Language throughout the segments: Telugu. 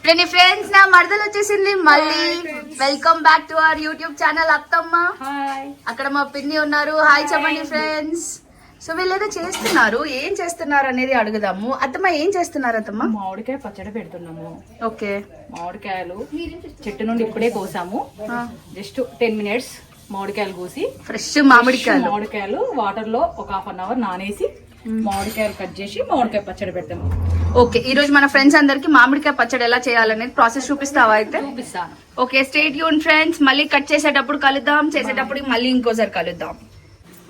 ఫ్రెండ్స్ నా మరదలు వచ్చేసింది మళ్ళీ. Welcome back to our YouTube channel అత్తమ్మ. అక్కడ మా పిన్ని ఉన్నారు. హాయ్ చెప్పండి ఫ్రెండ్స్. సో వీళ్ళేదో చేస్తున్నారు, ఏం చేస్తున్నారు అనేది అడుగుదాము. అత్తమ్మ ఏం చేస్తున్నారు అత్తమ్మ? మామిడికాయ పచ్చడి పెడుతున్నాము. ఓకే, మామిడికాయలు చెట్టు నుండి ఇప్పుడే కోసాము. జస్ట్ 10 minutes మామిడికాయలు కోసి ఫ్రెష్ మామిడికాయలు వాటర్ లో ఒక 1/2 hour నానేసి మామిడికాయలు కట్ చేసి మామిడికాయ పచ్చడి పెడతాము. ఓకే, ఈ రోజు మన ఫ్రెండ్స్ అందరికి మామిడికాయ పచ్చడి ఎలా చేయాలనేది ప్రాసెస్ చూపిస్తావా? అయితే చూపిస్తాను. Okay, stay tune friends. మళ్ళీ కట్ చేసేటప్పుడు కలుద్దాం, చేసేటప్పుడు మళ్ళీ ఇంకోసారి కలుద్దాం.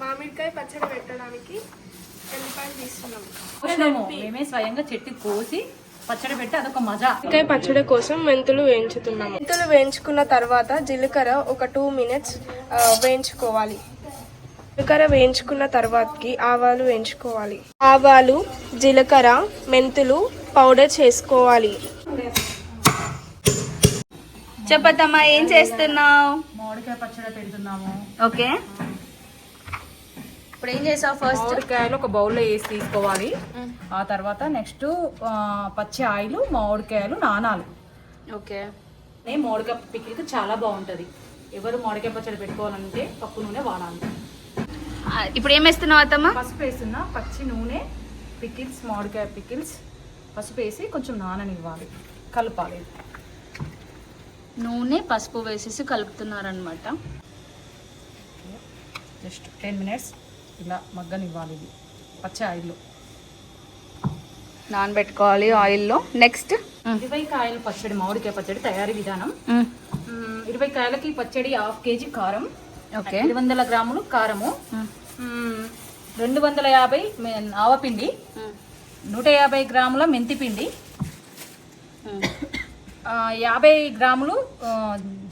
మామిడికాయ పచ్చడి పెట్టడానికి ఎల్లిపాయలు తీసుకున్నాము. మేమే స్వయంగా చెట్టు కోసి పచ్చడి పెట్టి అదొక మజా. మామిడికాయ పచ్చడి కోసం మెంతులు వేయించుతున్నాము. మెంతులు వేయించుకున్న తర్వాత జీలకర్ర ఒక 2 minutes వేయించుకోవాలి. జీలకర్ర వేయించుకున్న తర్వాతకి ఆవాలు వేయించుకోవాలి. ఆవాలు, జీలకర్ర, మెంతులు పౌడర్ చేసుకోవాలి. చెప్పత్తమ్మా, ఏం చేస్తున్నావు? మామిడికాయ పచ్చడి పెడుతున్నాము. ఓకే, ఇప్పుడు ఏం చేసావు? ఫస్ట్ మామిడికాయలు ఒక బౌల్లో వేసి తీసుకోవాలి. ఆ తర్వాత నెక్స్ట్ పచ్చి ఆయిల్, మామిడికాయలు నానాలి. ఓకే, మామిడికాయ పికిల్కి చాలా బాగుంటది. ఎవరు మామిడికాయ పచ్చడి పెట్టుకోవాలంటే పప్పు నూనె వాడాలి. ఇప్పుడు ఏం వేస్తున్నావు అత్తమ్మ? పసుపు వేస్తున్నా. పచ్చి నూనె, పికిల్స్, మామిడికాయ పికిల్స్, పసుపు వేసి కొంచెం నాననివ్వాలి, కలపాలి. నూనె, పసుపు వేసేసి కలుపుతున్నారనమాట. జస్ట్ 10 minutes ఇలా మగ్గనివ్వాలి. ఇది పచ్చి ఆయిల్లో నానబెట్టుకోవాలి ఆయిల్లో. నెక్స్ట్ 20 కాయలు పచ్చడి, మామిడికాయ పచ్చడి తయారీ విధానం. 20 కాయలకి పచ్చడి 1/2 kg కారం, 200 గ్రాములు కారము, 250 ఆవపిండి, 150 గ్రాముల మెంతిపిండి, 50 గ్రాములు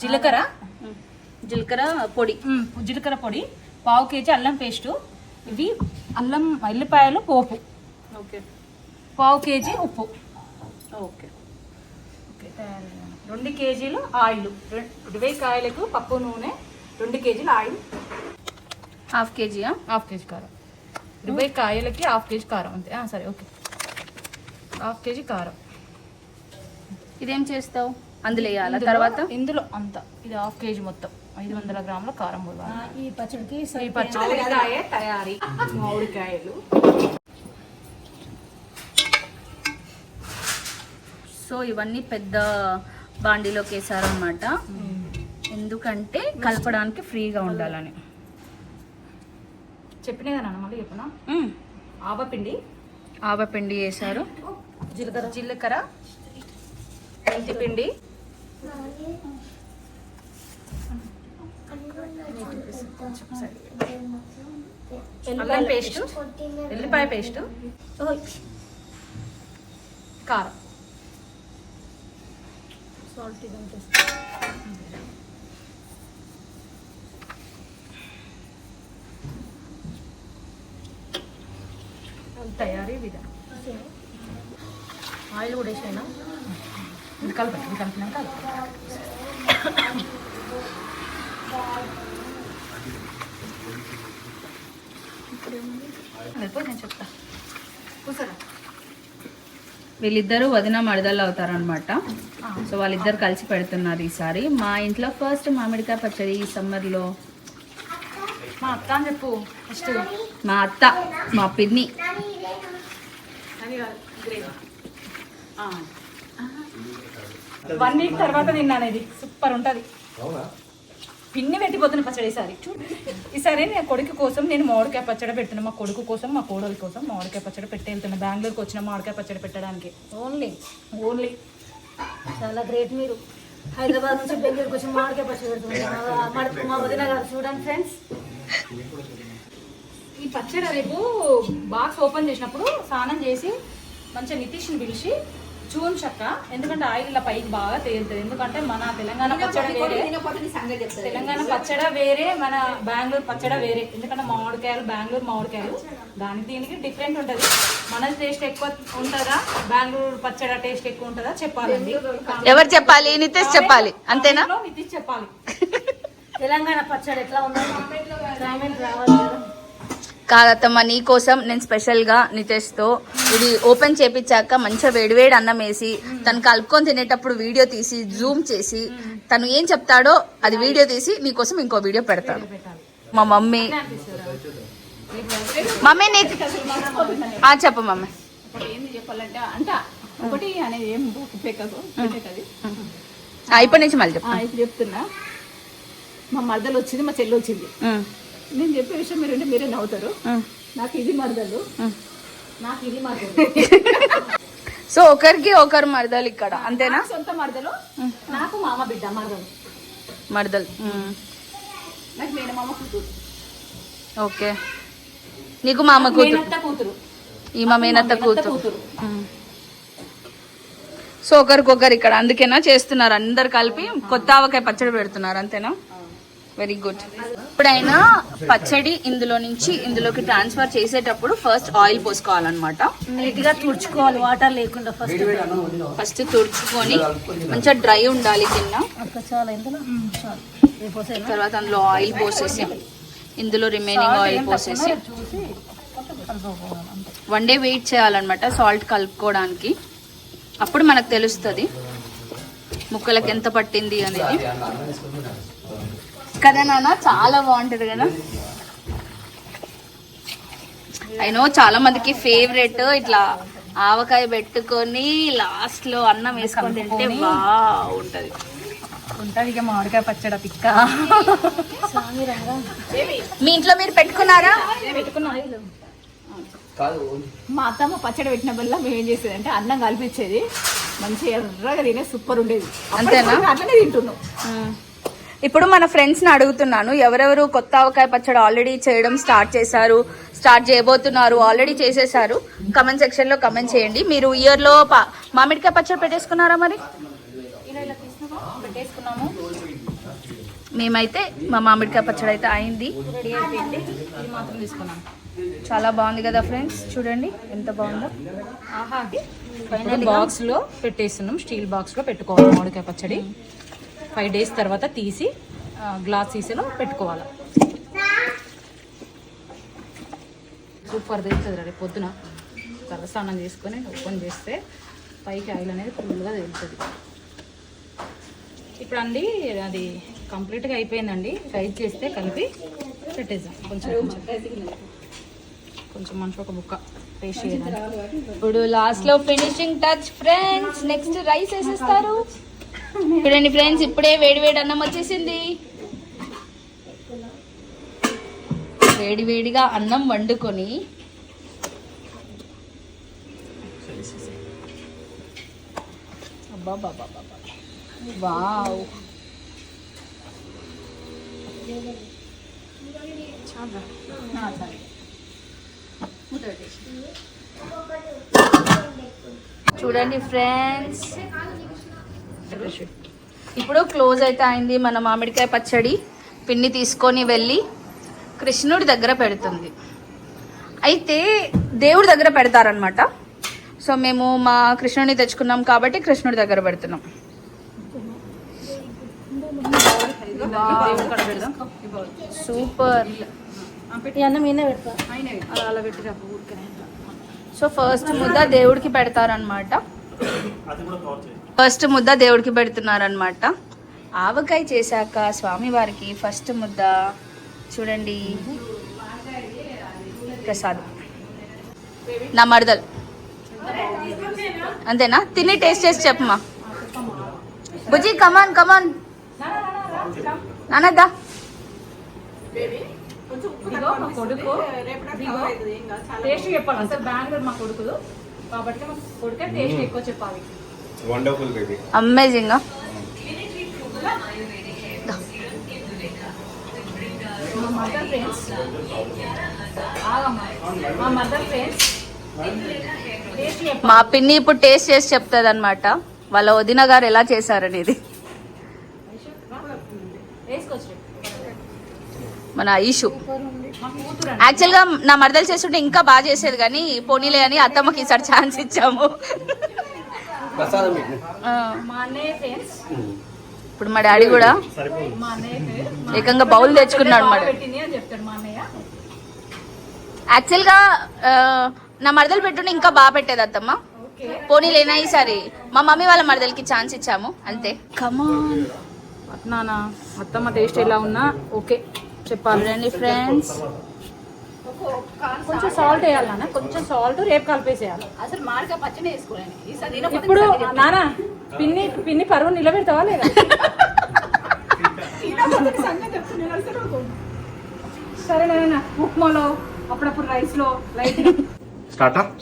జీలకర్ర పొడి, జీలకర్ర పొడి, 1/2 kg అల్లం పేస్టు, ఇవి అల్లం ఎల్లిపాయలు పోపు, 1/2 kg ఉప్పు. ఓకే, 2 kgలు ఆయిల్. 20 కాయలకు పప్పు నూనె, 2 kgల ఆయిల్, 1/2 kg 1/2 kg కారం. 20 కాయలకి 1/2 kg కారం అంతే. సరే, ఓకే, 1/2 kg కారం. ఇదేం చేస్తావు? అందులో వేయాలా తర్వాత? ఇందులో అంతా ఇది 1/2 kg మొత్తం 500 గ్రాముల కారం పోయాలి. ఈ పచ్చడికాయ తయారీ. మామిడికాయలు సో ఇవన్నీ పెద్ద బాండీలోకి వేసారు అనమాట, ఎందుకంటే కలపడానికి ఫ్రీగా ఉండాలని. చెప్పినదా మళ్ళీ చెప్పనా? ఆవపిండి వేసారు, జీలకర్ర, మెంతిపిండి, అల్లం పేస్ట్, ఎల్లిపాయ పేస్ట్, కారం, తయారీ విధానం. ఆయిల్ కూడా వేసాను. ఇది కలిపినాక నేను చెప్తా. కూర్చోరా. వీళ్ళిద్దరూ వదిన మరదలు అవుతారనమాట. సో వాళ్ళిద్దరు కలిసి పెడుతున్నారు ఈసారి. మా ఇంట్లో ఫస్ట్ మామిడికాయ పచ్చడి ఈ సమ్మర్లో. మా అత్త అని చెప్పు ఫస్ట్. మా అత్త, మా పిన్ని. 1 week తర్వాత తిన్నాను. ఇది సూపర్ ఉంటుంది. పిన్ని పెట్టిపోతున్న పచ్చడి ఈసారి నేను కొడుకు కోసం నేను మామిడికాయ పచ్చడి పెడుతున్నా. మా కొడుకు కోసం, మా కోడలి కోసం మామిడికాయ పచ్చడి పెట్టి వెళ్తున్నా. బెంగళూరుకి వచ్చిన మామిడికాయ పచ్చడి పెట్టడానికి. ఓన్లీ చాలా గ్రేట్. మీరు హైదరాబాద్ నుంచి బెంగళూరుకి వచ్చి మామిడికాయ పచ్చడి పెడుతున్నారు. మా వదిన గారు చూడండి ఫ్రెండ్స్. ఈ పచ్చడి రేపు బాక్స్ ఓపెన్ చేసినప్పుడు స్నానం చేసి మంచిగా నితీష్ని పిలిచి చూంచక్క, ఎందుకంటే ఆయిల్ ఇలా పైకి బాగా తేలుతుంది. ఎందుకంటే మన తెలంగాణ పచ్చడి వేరే, తెలంగాణ పచ్చడి వేరే, మన బెంగళూరు పచ్చడి వేరే. ఎందుకంటే మామిడికాయలు బెంగళూరు మామిడికాయలు, దానికి దీనికి డిఫరెంట్ ఉంటుంది. మన టేస్ట్ ఎక్కువ ఉంటుందా, బెంగళూరు పచ్చడి టేస్ట్ ఎక్కువ ఉంటుందా చెప్పాలండి. ఎవరు చెప్పాలి? నితీష్ చెప్పాలి, అంతేనా? నితీష్ చెప్పాలి. తెలంగాణ పచ్చడి ఎట్లా ఉందో కామెంట్ రావాలి. కాదత్తమ్మ నీ కోసం నేను స్పెషల్గా నితేష్తో ఇది ఓపెన్ చేపించాక మంచిగా వేడివేడి అన్నం వేసి తను కలుపుకొని తినేటప్పుడు వీడియో తీసి జూమ్ చేసి తను ఏం చెప్తాడో అది వీడియో తీసి నీకోసం ఇంకో వీడియో పెడతాను. మా మమ్మీ నీకు చెప్పు మమ్మీ. ఏంది చెప్పాలంటే అంట ఒకటి అనేది ఏం పెట్టదు. ఇప్పటి నుంచి మళ్ళీ చెప్పు. ఇప్పుడు చెప్తున్నా, మా మరదలు వచ్చింది, మా చెల్లి వచ్చింది. నేను చెప్పే విషయం మీరే నవ్వుతారు. నాకు ఇది మరదలు, నాకు ఇది మరదలు. సో ఒకరికి ఒకరు మరదలు ఇక్కడ అంతేనా? సొంత మరదలు, నాకు మామ బిడ్డ మరదలు. నాకు మేనమామ కూతురు. ఓకే, నీకు మామ కూతురు, ఈమె మేనత్త కూతురు. సో ఒకరికొకరు ఇక్కడ అందుకేనా చేస్తున్నారు, అందరు కలిపి కొత్త ఆవకాయ పచ్చడి పెడుతున్నారు అంతేనా? Very good. ఎప్పుడైనా పచ్చడి ఇందులోకి ట్రాన్స్ఫర్ చేసేటప్పుడు ఫస్ట్ ఆయిల్ పోసుకోవాలన్నమాట. నీట్ గా తుడుచుకోవాలి, వాటర్ లేకుండా ఫస్ట్ తుడుచుకొని మంచిగా డ్రై ఉండాలి కింద. తర్వాత అందులో ఆయిల్ పోసేసి ఇందులో రిమైనింగ్ ఆయిల్ పోసేసి 1 day వెయిట్ చేయాలన్నమాట సాల్ట్ కలుపుకోవడానికి. అప్పుడు మనకు తెలుస్తుంది ముక్కలకి ఎంత పట్టింది అనేది కదా నాన్న. చాలా బాగుంటుంది కదా. ఐ నో చాలా మందికి ఫేవరెట్ ఇట్లా ఆవకాయ పెట్టుకొని లాస్ట్ లో అన్నం వేసుకొని తింటే బాగుంటది. ఇక మామిడికాయ పచ్చడి పిక్క. మీ ఇంట్లో మీరు పెట్టుకున్నారా? మా అత్తమ్మ పచ్చడి పెట్టిన వల్ల మేము ఏం చేసేది అంటే అన్నం కలిపించేది, మంచిగా ఎర్రగా తినే సూపర్ ఉండేది. అంతేనా? అట్లనే తింటున్నాం. ఇప్పుడు మన ఫ్రెండ్స్ ని అడుగుతున్నాను, ఎవరెవరు కొత్త ఆవకాయ పచ్చడి ఆల్రెడీ చేయడం స్టార్ట్ చేయబోతున్నారు, ఆల్రెడీ చేసేసారు, కమెంట్ సెక్షన్ లో కమెంట్ చేయండి. మీరు ఇయర్ లో మామిడికాయ పచ్చడి పెట్టేసుకున్నారా? మరి పెట్టేసుకున్నాము. మేమైతే మా మామిడికాయ పచ్చడి అయితే అయింది. ఇది మాత్రం తీసుకున్నాం. చాలా బాగుంది కదా ఫ్రెండ్స్, చూడండి ఎంత బాగుందో. బాక్స్ లో పెట్టేస్తున్నాం, స్టీల్ బాక్స్ లో పెట్టుకోవాలి మామిడికాయ పచ్చడి. 5 days తర్వాత తీసి గ్లాస్ సీసాలో పెట్టుకోవాలి. సూపర్ తెలుస్తుంది. రేపు పొద్దున తలస్నానం చేసుకొని ఓపెన్ చేస్తే పైకి ఆయిల్ అనేది ఫుల్గా తెలుస్తుంది. ఇప్పుడు అండి అది కంప్లీట్గా అయిపోయిందండి. ఫ్రై చేస్తే కలిపి పెట్టేద్దాం. కొంచెం మంచి ఒక బుక్క టేస్ట్ చేయడానికి. ఇప్పుడు లాస్ట్ లో finishing touch friends. Next rice వేసేస్తారు. చూడండి ఫ్రెండ్స్, ఇప్పుడే వేడి అన్నం వచ్చేసింది. వేడిగా అన్నం వండుకొని వావ్, చూడండి ఫ్రెండ్స్, ఇప్పుడు క్లోజ్ అయితే అయింది మన మామిడికాయ పచ్చడి. పిన్ని తీసుకొని వెళ్ళి కృష్ణుడి దగ్గర పెడుతుంది. అయితే దేవుడి దగ్గర పెడతారనమాట. సో మేము మా కృష్ణుడిని తెచ్చుకున్నాం కాబట్టి కృష్ణుడి దగ్గర పెడుతున్నాం. సూపర్. సో ఫస్ట్ ముద్ద దేవుడికి పెడతారనమాట. పెడుతున్నారనమాట. ఆవకాయ చేశాక స్వామివారికి ఫస్ట్ ముద్ద చూడండి, ప్రసాదం. నా మరదలు అంతేనా? తిని టేస్ట్ చేసి చెప్పమా. బుజ్జి కమాన్ నాన్నదా. మా కొడుకు టేస్ట్ చెప్పాలి. అంటే బెంగళూరు మా కొడుకు కాబట్టి మా కొడుకే టేస్ట్ ఎక్కువ చెప్పాలి. Wonderful baby, amazing. మా పిన్ని ఇప్పుడు టేస్ట్ చేసి చెప్తుంది అనమాట వాళ్ళ వదిన గారు ఎలా చేశారనేది. మన ఐషు యాక్చువల్గా నా మరదలు చేస్తుంటే ఇంకా బాగా చేసేది, కానీ పోనీలే అని అత్తమ్మకి ఈసారి ఛాన్స్ ఇచ్చాము. ఇప్పుడు మా డాడీ కూడా ఏకంగా బౌల్ తెచ్చుకున్నాడు. యాక్చువల్గా నా మరదలు పెట్టుంటే ఇంకా బాగా పెట్టేది అత్తమ్మ. పోనీ లేనా ఈసారి మా మమ్మీ వాళ్ళ మరదలకి ఛాన్స్ ఇచ్చాము అంతే. కమాన్ నానా అత్తమ్మ టేస్ట్ ఎలా ఉన్నా ఓకే చెప్పాలి. చూడండి ఫ్రెండ్స్, కొంచెం సాల్ట్ వేయాలి నాన్న, కొంచెం సాల్ట్ రేపు కలిపేసేయాలి. అసలు మామిడికాయ పచ్చడి వేసుకోలేని ఇప్పుడు నానా పిన్ని పరువు నిలబెడతావా లేదా? సరే నాన్న, ఉప్మాలో అప్పుడప్పుడు రైస్ లో లైట్.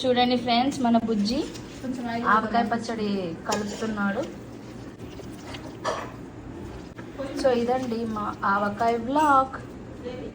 చూడండి ఫ్రెండ్స్, మన బుజ్జి ఆవకాయ పచ్చడి కలుపుతున్నాడు. సో ఇదండి మా ఆవకాయ బ్లాగ్.